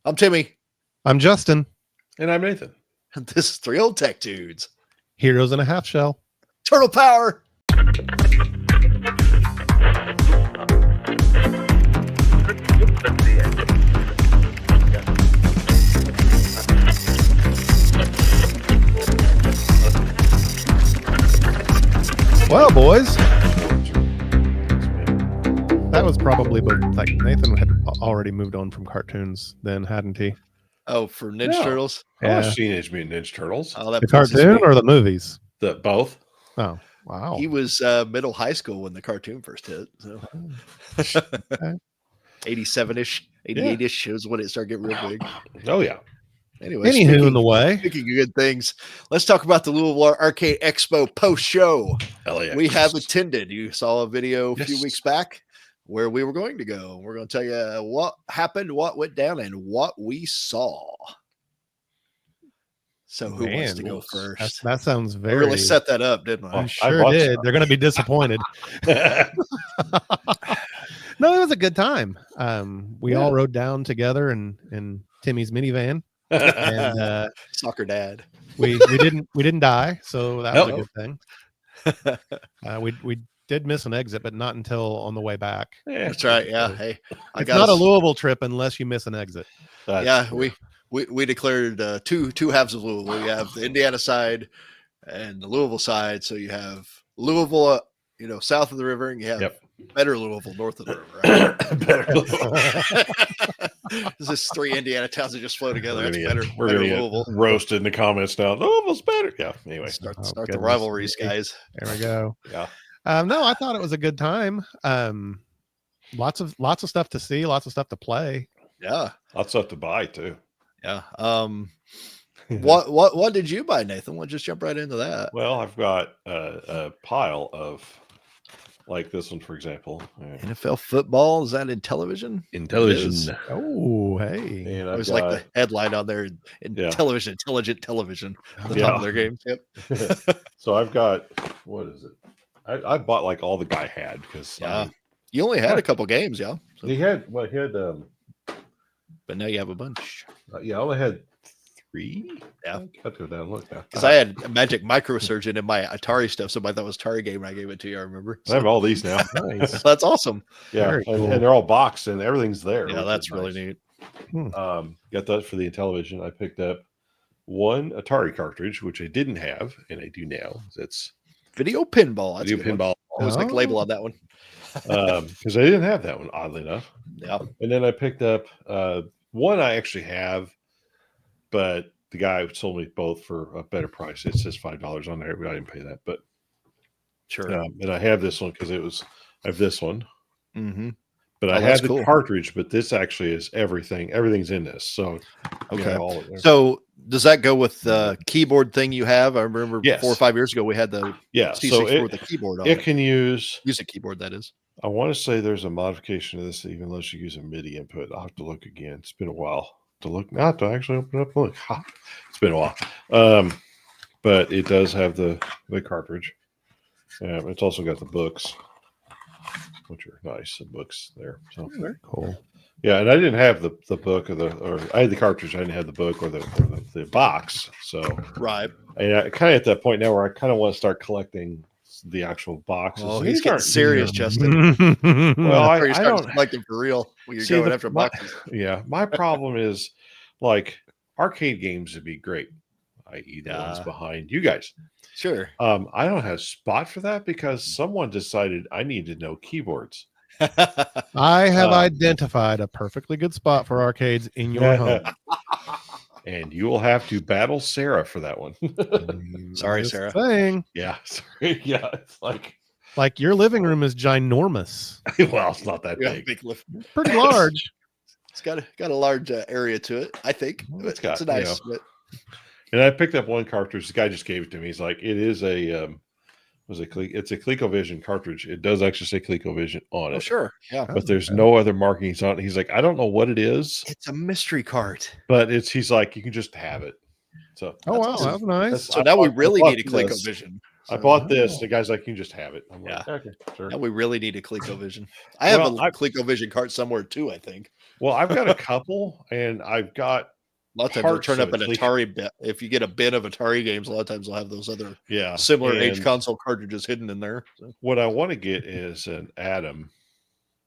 I'm Timmy. I'm Justin. And I'm Nathan. And this is Three Old Tech Dudes. Heroes in a Half Shell. Turtle Power. Well, boys, that was probably like Nathan had already moved on from cartoons then, hadn't he? Oh, for Ninja Turtles? I watched Teenage Mutant Ninja Turtles. Oh, that the cartoon or the movies? Both. Oh, wow. He was middle high school when the cartoon first hit. So. Okay. 87-ish, 88-ish shows when it started getting real big. Oh, yeah. Anyway, Anywho, in the way. Speaking of good things, let's talk about the Louisville Arcade Expo post-show. LAX. We have attended. You saw a video a few weeks back where we were going to go. We're going to tell you what happened, what went down, and what we saw. So who wants to go first? That sounds very... I really set that up, didn't I? I sure did. They're going to be disappointed. No, it was a good time. We all rode down together in Timmy's minivan. And soccer dad. We didn't die, so that was a good thing. We did miss an exit, but not until on the way back. Yeah, that's right. Yeah. Hey, it's not a Louisville trip unless you miss an exit. Yeah, we declared two halves of Louisville. You have the Indiana side and the Louisville side. So you have Louisville, south of the river, and you have better Louisville north of the river. Right? Better Louisville. This is three Indiana towns that just flow together. That's better. We're going to get roasted in the comments now. Louisville's better. Yeah. Anyway, start the rivalries, guys. There we go. Yeah. No, I thought it was a good time. Lots of stuff to see, lots of stuff to play. Yeah. Lots of stuff to buy too. Yeah. What did you buy, Nathan? We'll just jump right into that. Well, I've got a pile of, like this one, for example. NFL football, is that in television? In television. Oh, hey. And it was like the headline on there in television, intelligent television. The top of their games. Yep. So I've got, what is it? I bought like all the guy had because you only had a couple games, So. He had but now you have a bunch. I only had 3. Yeah, I have to go down and look now. Because I had a Magic Microsurgeon in my Atari stuff, so I thought it was Atari game when I gave it to you. I remember. I have all these now. Nice. That's awesome. Yeah, cool. and they're all boxed and everything's there. Yeah, that's really neat. Got that for the Intellivision. I picked up one Atari cartridge, which I didn't have, and I do now. It's Video Pinball. That's Video Pinball. Always like label on that one. Because I didn't have that one, oddly enough. Yeah. And then I picked up one I actually have, but the guy sold me both for a better price. It says $5 on there, but I didn't pay that. But sure. And I have this one because I have this one. Mm-hmm. But I have the cartridge, but this actually is everything. Everything's in this. So okay. So does that go with the keyboard thing you have? I remember 4 or 5 years ago we had the C64 with the keyboard on it. Can use a keyboard, that is. I want to say there's a modification of this that even lets you use a MIDI input. I'll have to look again. It's been a while to look. Not to actually open it up and look. It's been a while. But it does have the cartridge. It's also got the books, which are nice. The books there. So very cool. Yeah, and I didn't have the book or I had the cartridge. I didn't have the book or the box. So right. And I kind of at that point now where I kind of want to start collecting the actual boxes. Oh, he's getting serious, Justin. Well, I don't collecting for real when you're going after boxes. My problem is like arcade games would be great, i.e. the ones behind you guys. Sure. I don't have a spot for that because someone decided I need to know keyboards. I have identified a perfectly good spot for arcades in your home. And you will have to battle Sarah for that one. Sorry, Sarah. Yeah, sorry. Yeah, it's like your living room is ginormous. Well, it's not that big. Pretty large. It's got a large area to it, I think. It's nice. And I picked up one cartridge. The guy just gave it to me. He's like, it is it's a ColecoVision cartridge. It does actually say ColecoVision on it. Oh, sure. Yeah. But there's no other markings on it. He's like, I don't know what it is. It's a mystery card. But he's like, you can just have it. So wow, that's nice. So now we really need a ColecoVision. I bought this. The guy's like, you can just have it. I'm like, okay, sure. Now we really need a ColecoVision. I have a ColecoVision card somewhere too, I think. Well, I've got a couple, and I've got A lot of times they'll parts turn up of an it. Like- Atari bit. If you get a bin of Atari games, a lot of times they'll have those other Yeah, similar age and console cartridges hidden in there. So, what I want to get is an Atom.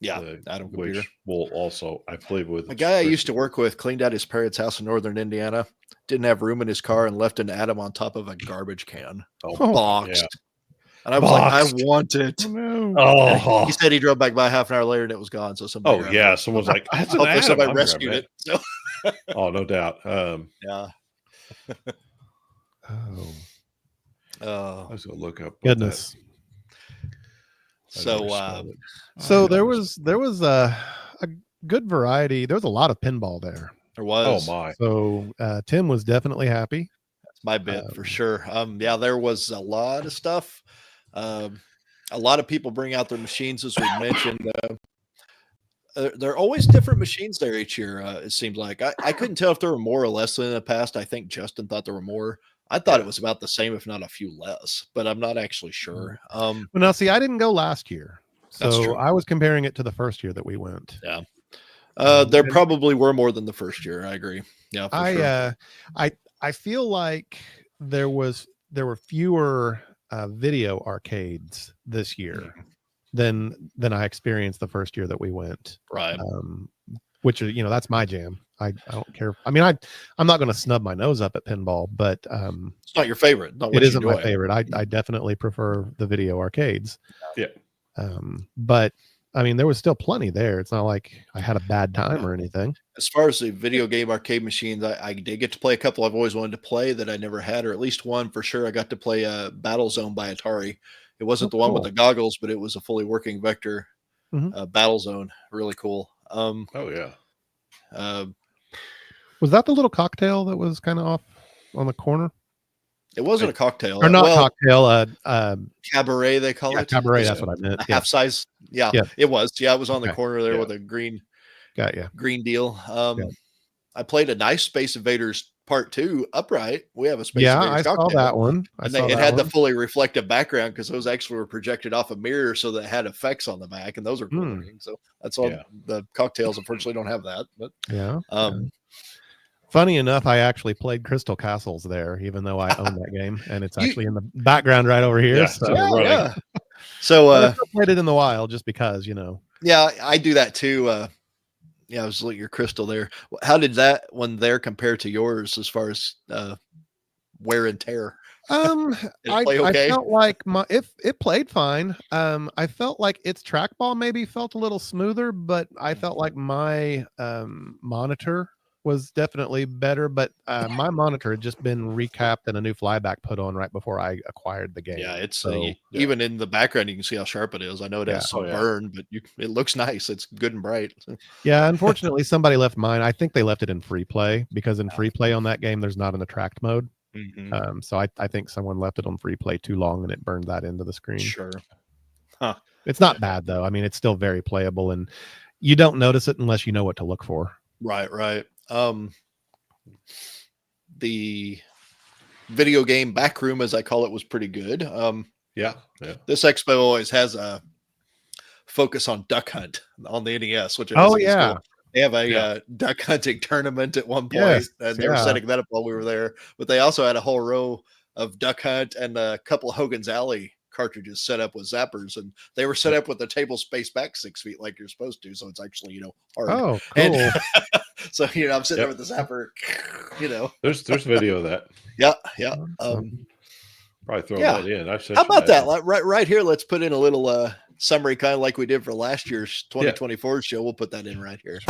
yeah, the- Atom computer. which will also I played with A guy I used to work with cleaned out his parents' house in northern Indiana, didn't have room in his car, and left an Atom on top of a garbage can, boxed. yeah. And I was like, I Boxed. want it. Oh, no. And Oh, he said he drove back by half an hour later and it was gone. So somebody. oh grabbed yeah. it. Someone's like, that's an Hopefully Atom. somebody I'm rescued grabbing it. So, Oh, no doubt. yeah. Oh, I was gonna look up what goodness. that- I So, never spelled it. So I there never was a good variety. There was a lot of pinball there. there Oh was. my. So Tim was definitely happy. That's my bit for sure. Yeah, there was a lot of stuff. A lot of people bring out their machines, as we mentioned. There are always different machines there each year. It seems like I couldn't tell if there were more or less than in the past. I think Justin thought there were more. I thought it was about the same, if not a few less, but I'm not actually sure. Well, now see, I didn't go last year, That's so true. I was comparing it to the first year that we went. Yeah. There probably were more than the first year. I agree. Yeah, for sure. I feel like there were fewer video arcades this year than I experienced the first year that we went. Right. Which is, that's my jam. I don't care. I mean, I'm not going to snub my nose up at pinball, but It's not your favorite. Not what it you isn't my enjoy. favorite. I definitely prefer the video arcades. Yeah. But I mean, there was still plenty there. It's not like I had a bad time or anything. As far as the video game arcade machines, I did get to play a couple I've always wanted to play that I never had, or at least one for sure. I got to play Battle Zone by Atari. It wasn't the one with the goggles, but it was a fully working vector Battle Zone. Really cool. Oh yeah. Was that the little cocktail that was kind of off on the corner? It wasn't a cocktail. Or not cocktail, cabaret, they call it. Cabaret, that's what I meant. Half size. Yeah, it was. Yeah, it was on the corner there with a green deal. I played a nice Space Invaders Part 2 upright. We have a Space Invaders I cocktail. saw that one. It had the fully reflective background because those actually were projected off a mirror, so that had effects on the back, and those are cool looking. So that's all. The cocktails unfortunately don't have that, but funny enough, I actually played Crystal Castles there, even though I own that game, and it's actually in the background right over here. So I still played it in the wild just because, Yeah, I do that too. I was looking at your Crystal there. How did that one there compare to yours as far as wear and tear? I felt like it played fine. I felt like its trackball maybe felt a little smoother, but I felt like my monitor was definitely better, but my monitor had just been recapped and a new flyback put on right before I acquired the game. Yeah, it's even in the background you can see how sharp it is. I know it has some burn, but it looks nice. It's good and bright. Yeah, unfortunately somebody left mine. I think they left it in free play because in free play on that game there's not an attract mode. So I think someone left it on free play too long and it burned that into the screen. Sure. It's not bad though. I mean, it's still very playable and you don't notice it unless you know what to look for. Right. The video game back room, as I call it, was pretty good. This expo always has a focus on duck hunt on the NES, which is cool. They have a duck hunting tournament at one point, and they were setting that up while we were there. But they also had a whole row of duck hunt and a couple of Hogan's Alley cartridges set up with zappers, and they were set up with the table spaced back 6 feet like you're supposed to, so it's actually hard. Oh, cool. And so I'm sitting there with the zapper. There's video of that. Probably throw that in. How about that? Right here, let's put in a little summary, kind of like we did for last year's 2024 show. We'll put that in right here.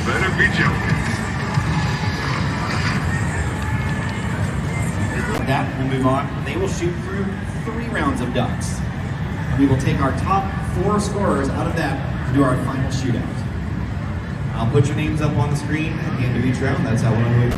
Better be joking. That will move on. They will shoot through 3 rounds of ducks. We will take our top 4 scorers out of that to do our final shootout. I'll put your names up on the screen at the end of each round. That's how we'll move.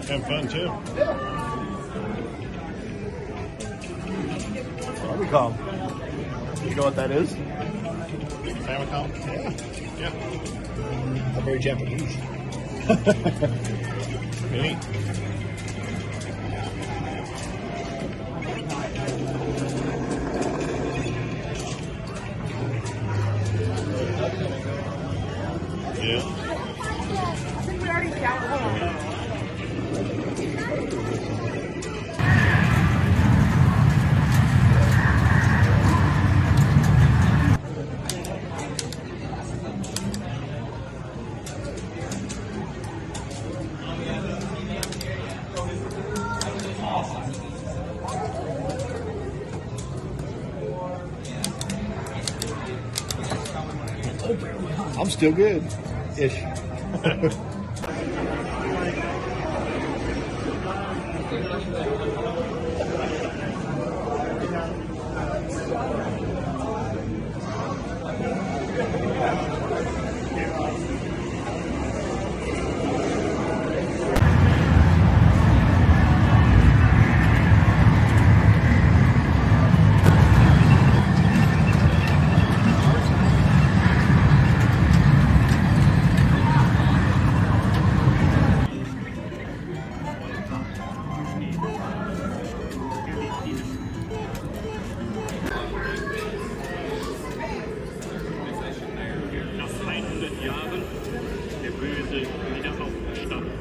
Have fun too. Famicom. You know what that is? Famicom? Yeah. I'm very Japanese. Neat. Yeah. I'm still good, ish. Nach 100 Jahren der Böse wieder aufgestanden.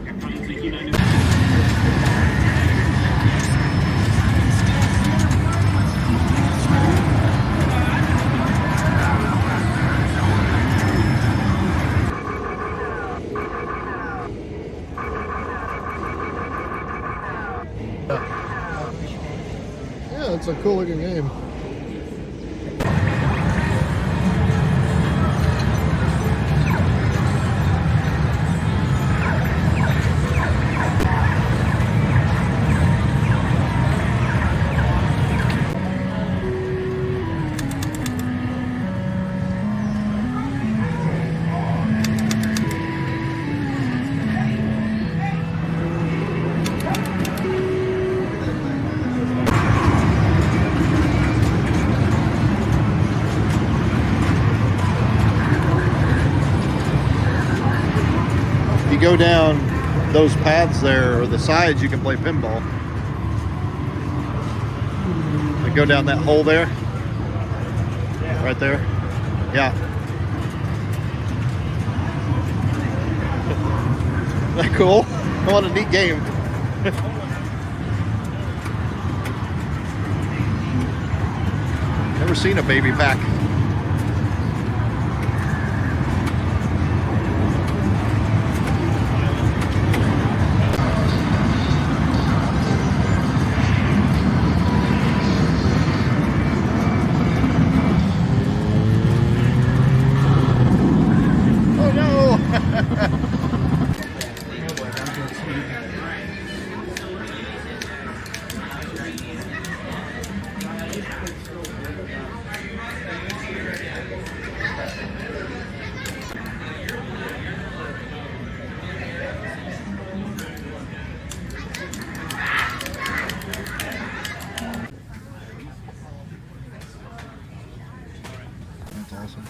Er kann sich in eine Yeah, it's a cool looking game. You go down those paths there, or the sides, you can play pinball. Like go down that hole there. Right there. Yeah. Isn't that cool? What a neat game. Never seen a baby pack. Oh no! That's awesome.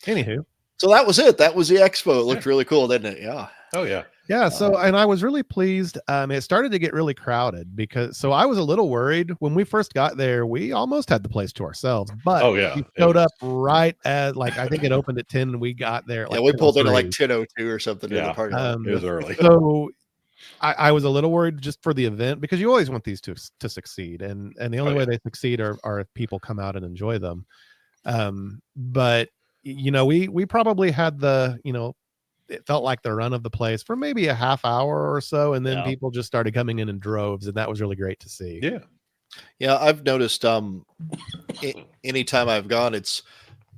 Anywho, So that was it. That was the expo. It looked really cool, didn't it? Yeah. Oh yeah. yeah. So, and I was really pleased. It started to get really crowded because, I was a little worried when we first got there. We almost had the place to ourselves, but Oh yeah. we showed up right at I think it opened at 10 and we got there. Yeah, we pulled in at like 10:03. 10:02 or something in the Yeah. parking lot. It was early. So I was a little worried just for the event because you always want these to succeed, and the only way they succeed are if people come out and enjoy them. But we probably had it felt like the run of the place for maybe a half hour or so, and then people just started coming in droves, and that was really great to see. Yeah, I've noticed anytime I've gone, it's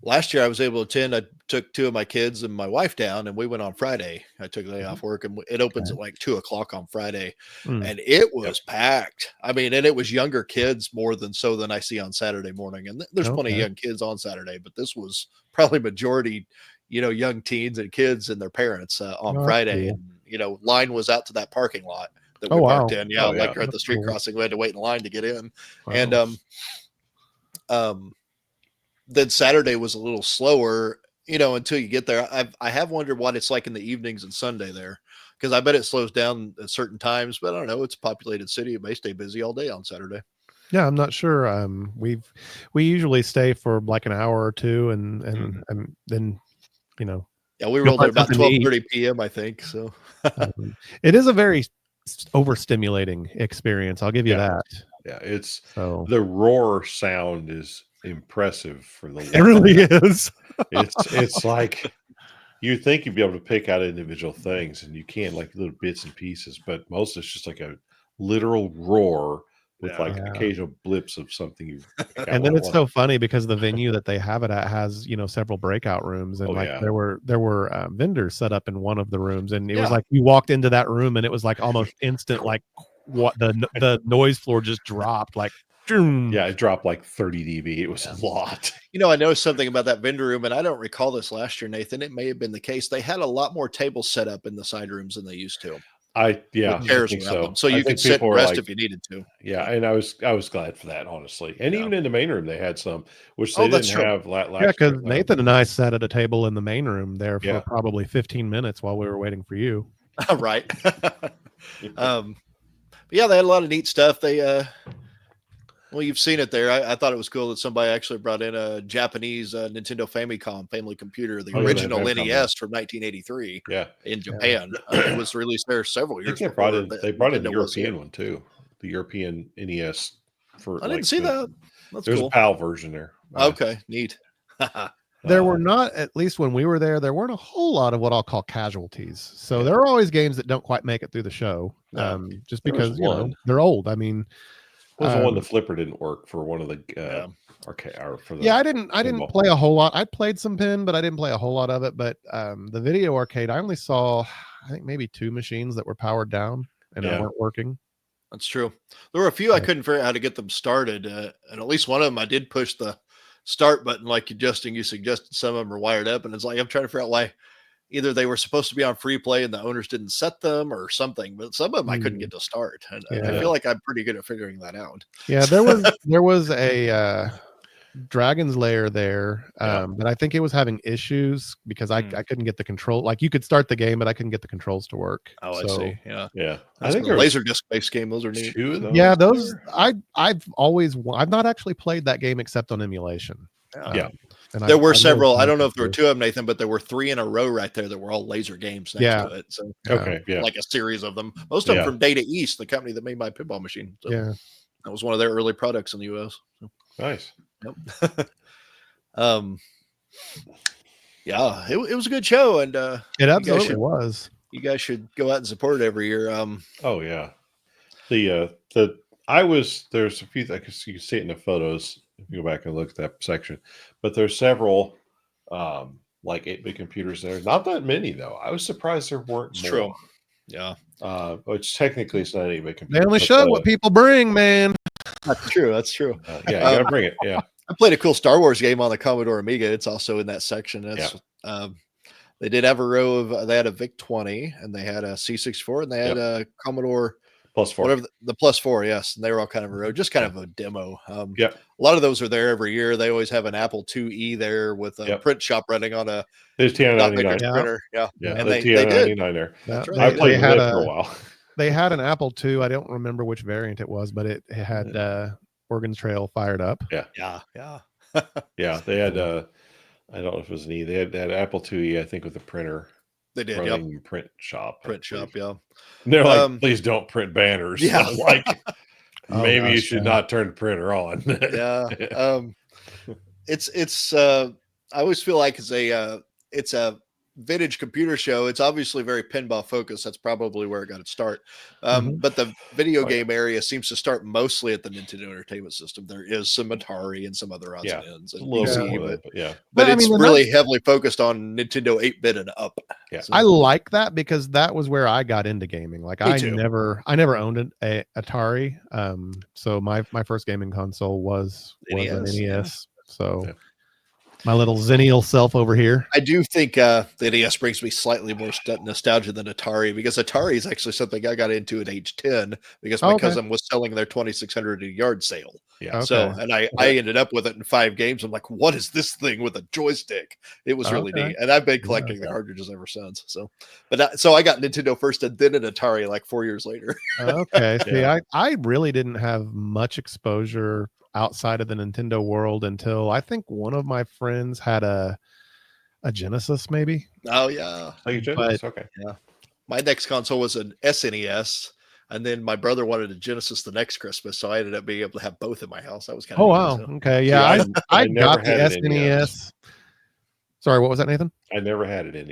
last year I was able to attend. I took 2 of my kids and my wife down, and we went on Friday. I took the day off work, and it opens at like 2:00 on Friday, and it was packed. I mean, and it was younger kids more than I see on Saturday morning. And there's plenty of young kids on Saturday, but this was probably majority, young teens and kids and their parents on Friday. Cool. And line was out to that parking lot that we parked in. Yeah, like at the street crossing, we had to wait in line to get in. Wow. And then Saturday was a little slower, until you get there. I have wondered what it's like in the evenings and Sunday there, because I bet it slows down at certain times, but I don't know. It's a populated city. It may stay busy all day on Saturday. Yeah, I'm not sure. We usually stay for like an hour or two, and then Yeah, we rolled there about 12:30 p.m. I think. So it is a very overstimulating experience. I'll give you that. Yeah, it's the roar sound is impressive for the. It really is. It's like you think you'd be able to pick out individual things, and you can, like little bits and pieces, but most it's just like a literal roar with occasional blips of something you. And then it's so funny because the venue that they have it at has several breakout rooms, and there were vendors set up in one of the rooms, and it was like you walked into that room and it was like almost instant, like what the noise floor just dropped like. Yeah, it dropped like 30 dB. It was a lot. I noticed something about that vendor room, and I don't recall this last year, Nathan. It may have been the case. They had a lot more tables set up in the side rooms than they used to. Chairs around them, so you could sit and rest if you needed to. Yeah, and I was glad for that, honestly. And even in the main room, they had some, which they didn't have last year. Because Nathan and I sat at a table in the main room there for probably 15 minutes while we were waiting for you. Right. But yeah, they had a lot of neat stuff. They well, you've seen it there. I thought it was cool that somebody actually brought in a Japanese Nintendo Famicom family computer, the original NES from 1983. Yeah, in Japan. It was released there several years. They brought in the European one too, the European NES. I didn't see that. There's a PAL version there. Okay, neat. There were not, at least when we were there weren't a whole lot of what I'll call casualties. So there are always games that don't quite make it through the show, just because they're old. I mean. Was the one the flipper didn't work for one of the arcade or for the I didn't play a whole lot. I played some pin, but I didn't play a whole lot of it. But the video arcade, I only saw I think maybe 2 machines that were powered down and they weren't working. That's true. There were a few I couldn't figure out how to get them started, and at least one of them I did push the start button like you suggested. Some of them are wired up, and it's like I'm trying to figure out why. Either they were supposed to be on free play and the owners didn't set them or something, but some of them I couldn't get to start. And I feel like I'm pretty good at figuring that out. Yeah, there was a Dragon's Lair there, but I think it was having issues because I couldn't get the control. Like you could start the game, but I couldn't get the controls to work. Oh, I see. Yeah. I think a laser disc based game. Those are neat. Yeah, those I've not actually played that game except on emulation. And there were several. I don't know if there were 2 of them, Nathan, but there were 3 in a row right there that were all laser games next to it. So like a series of them. Most of them from Data East, the company that made my pinball machine. So that was one of their early products in the US. So. Nice. Yep. Yeah, it was a good show, and it absolutely was. You guys should go out and support it every year. Oh yeah, there's a few. You can see it in the photos. If you go back and look at that section, but there's several like 8-bit computers there. Not that many though. I was surprised there weren't more. True. Yeah. Which technically it's not an 8-bit computer. They only show what people bring, man. That's true. That's true. Yeah, you gotta bring it. Yeah. I played a cool Star Wars game on the Commodore Amiga. It's also in that section. They did have a row of. They had a VIC 20, and they had a C64, and they had a Commodore +4, whatever the +4. Yes, and they were all kind of a row, just kind of a demo. A lot of those are there every year. They always have an Apple IIe there with a print shop running on a TI-99 printer. Yeah, and they did there. That's right. I played it for a while. They had an Apple II. I don't remember which variant it was, but it had Oregon Trail fired up. Yeah. Yeah, they had. I don't know if it was an E. They had Apple IIe, I think, with a printer. They did. Print shop. Yeah. And they're like, please don't print banners. Yeah. Like, maybe you should not turn the printer on. It's. I always feel like it's a vintage computer show, it's obviously very pinball focused. That's probably where it got its start. But the video game area seems to start mostly at the Nintendo Entertainment System. There is some Atari and some other odds and ends and PC, but it's really heavily focused on Nintendo 8-bit and up. Yeah, so I like that because that was where I got into gaming. Like I never owned an Atari. So my first gaming console was an NES. So. Yeah. My little Zennial self over here. I do think the NES brings me slightly more nostalgia than Atari, because Atari is actually something I got into at age 10 because my cousin was selling their 2600 at a yard sale. Yeah. So, and I ended up with it in 5 games. I'm like, what is this thing with a joystick? It was really neat. And I've been collecting the cartridges ever since. So, so I got Nintendo first and then an Atari like 4 years later. Okay. See, I really didn't have much exposure outside of the Nintendo world until I think one of my friends had a Genesis, maybe. Oh yeah. Okay. Yeah. My next console was an SNES, and then my brother wanted a Genesis the next Christmas, so I ended up being able to have both in my house. That was kind of wow. So. Okay. Yeah. I got the SNES. Sorry, what was that, Nathan? I never had it in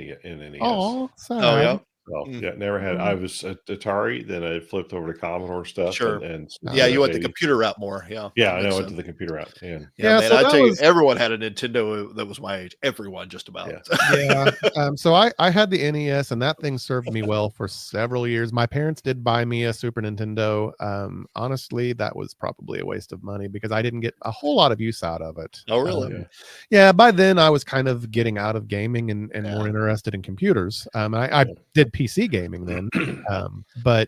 NES. Oh, sorry. Oh yeah. Well, yeah, never had. I was at Atari, then I flipped over to Commodore stuff. Sure. And you went the computer route more. Yeah. Yeah, I went to the computer route. Yeah, man, so I tell you, everyone had a Nintendo that was my age. Everyone, just about. Yeah. So I had the NES, and that thing served me well for several years. My parents did buy me a Super Nintendo. Honestly, that was probably a waste of money because I didn't get a whole lot of use out of it. Oh, really? Yeah. By then, I was kind of getting out of gaming and more interested in computers. I did PC gaming then, but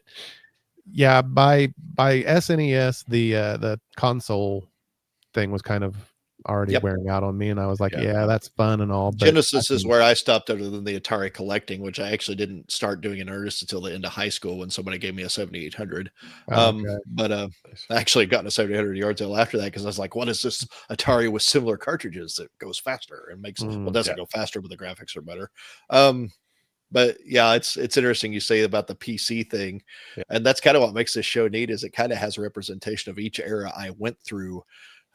yeah, by SNES the console thing was kind of already wearing out on me, and I was like, yeah, that's fun and all, but Genesis is where I stopped, other than the Atari collecting, which I actually didn't start doing in earnest until the end of high school when somebody gave me a 7800. But I actually got a 7800 yard sale after that because I was like, what is this Atari with similar cartridges that goes faster and makes doesn't go faster, but the graphics are better. But yeah, it's interesting you say about the PC thing, and that's kind of what makes this show neat, is it kind of has a representation of each era I went through.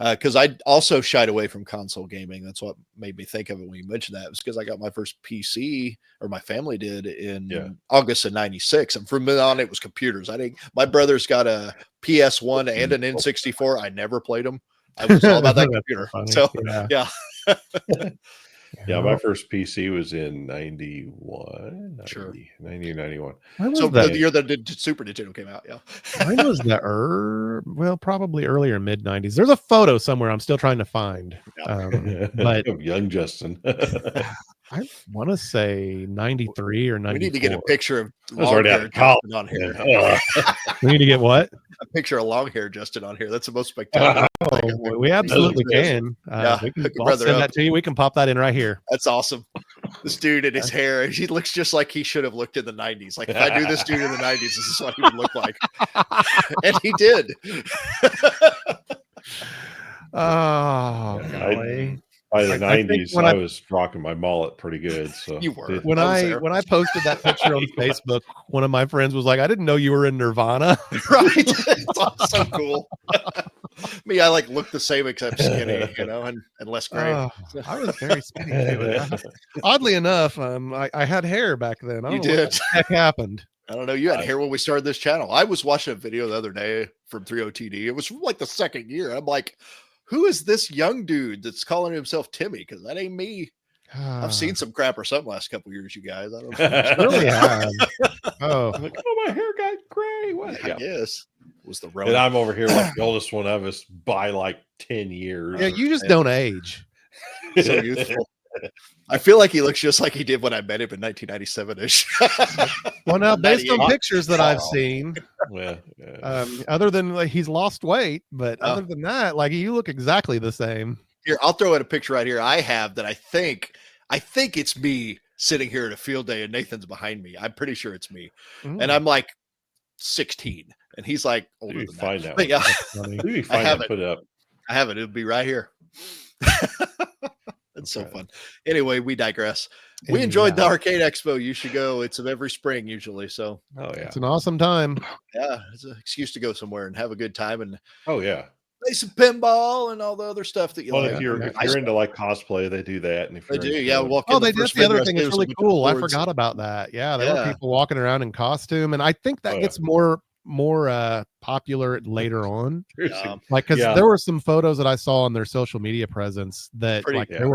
Because I also shied away from console gaming. That's what made me think of it when you mentioned that. It was because I got my first PC, or my family did, in August of '96, and from then on it was computers. My brothers got a PS1 and an N64. I never played them. I was all about that computer. So yeah. Yeah, my first PC was in 91, 90 or 91. So the year that the Super Nintendo came out, Mine was probably earlier, mid-90s. There's a photo somewhere I'm still trying to find. But young Justin. I want to say 93 or 94. We need to get a picture of long hair Justin on here. We need to get what? A picture of long hair Justin on here. That's the most spectacular. We absolutely can. We can send that to you. We can pop that in right here. That's awesome. This dude and his hair, he looks just like he should have looked in the 90s. Like, if I knew this dude in the 90s, this is what he would look like. And he did. Oh, golly. By the 90s, I was rocking my mullet pretty good. So you were. When I posted that picture on Facebook, one of my friends was like, "I didn't know you were in Nirvana." Right? It's so cool. Me, I look the same except skinny, and less gray. I was very skinny too. Oddly enough, I had hair back then. I don't know what the heck happened. I don't know. You had hair when we started this channel. I was watching a video the other day from 30TD. It was from the second year. I'm like, who is this young dude that's calling himself Timmy? Because that ain't me. I've seen some crap or something last couple years, you guys. I don't know. Really have. Oh, I'm like, my hair got gray. What? Yes. It was the road. And I'm over here like the oldest one of us by 10 years. Yeah, you just don't age. So youthful. I feel like he looks just like he did when I met him in 1997-ish. Well, now, based on pictures that I've seen, other than he's lost weight, but other than that, you look exactly the same. Here, I'll throw in a picture right here I have that I think it's me sitting here at a field day and Nathan's behind me. I'm pretty sure it's me. And I'm 16 and he's older than that. But yeah, I have it. Put it up. I have it. It'll be right here. It's so fun. Anyway, we digress. We enjoyed the Arcade Expo. You should go. It's every spring usually. So it's an awesome time. Yeah, it's an excuse to go somewhere and have a good time. And play some pinball and all the other stuff that you Well, like. if you're into like cosplay, they do that. And if They you're do, into, yeah. Walk Oh, in they the did. first The other Midwest thing that's Games really with cool. I boards. forgot about that. Yeah, there were Yeah. people walking around in costume, and I think that gets more popular later on. Like, because there were some photos that I saw on their social media presence that there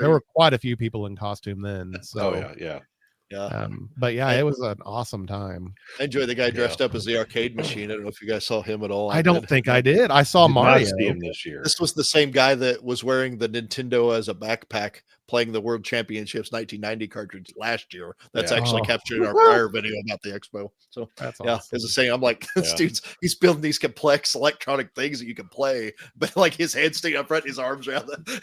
were quite a few people in costume then. So yeah. But yeah, it was an awesome time. I enjoy the guy dressed up as the arcade machine. I don't know if you guys saw him at all. I don't think I did. I saw Mario. Not see him this year. This was the same guy that was wearing the Nintendo as a backpack playing the World Championships 1990 cartridge last year. That's actually captured in our prior video about the Expo. So that's awesome. As a saying, I'm like, this dude's he's building these complex electronic things that you can play, but like his head sticking up front, his arms around the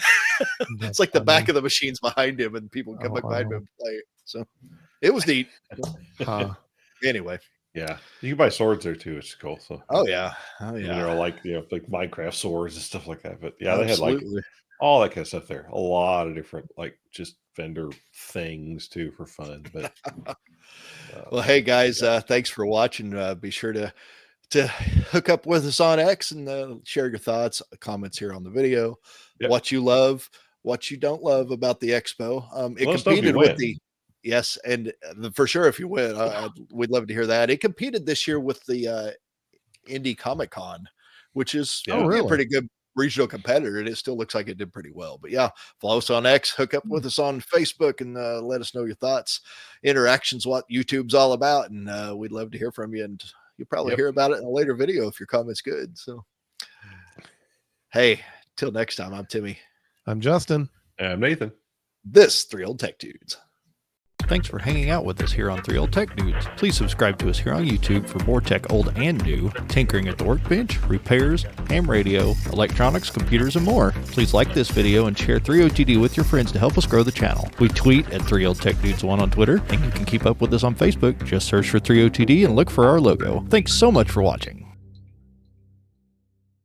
it's like the back of the machine's behind him, and people come behind him and play. So it was neat. Anyway. Yeah, you can buy swords there too. It's cool. So they're like like Minecraft swords and stuff like that. But yeah, they had like all that kind of stuff there. A lot of different like just vendor things too for fun. But well, hey guys, thanks for watching. Be sure to hook up with us on X and share your thoughts, comments here on the video. What you love, what you don't love about the Expo. It competed with the yes, and for sure, if you win, we'd love to hear that. It competed this year with the Indie Comic Con, which is a pretty good regional competitor, and it still looks like it did pretty well. But yeah, follow us on X, hook up with us on Facebook, and let us know your thoughts, interactions, what YouTube's all about, and we'd love to hear from you. And you'll probably hear about it in a later video if your comment's good. So, hey, till next time, I'm Timmy. I'm Justin. And I'm Nathan. This 3 Old Tech Dudes. Thanks for hanging out with us here on 3 Old Tech Dudes. Please subscribe to us here on YouTube for more tech old and new, tinkering at the workbench, repairs, ham radio, electronics, computers, and more. Please like this video and share 3OTD with your friends to help us grow the channel. We tweet at 3 Old Tech Dudes 1 on Twitter, and you can keep up with us on Facebook. Just search for 3OTD and look for our logo. Thanks so much for watching.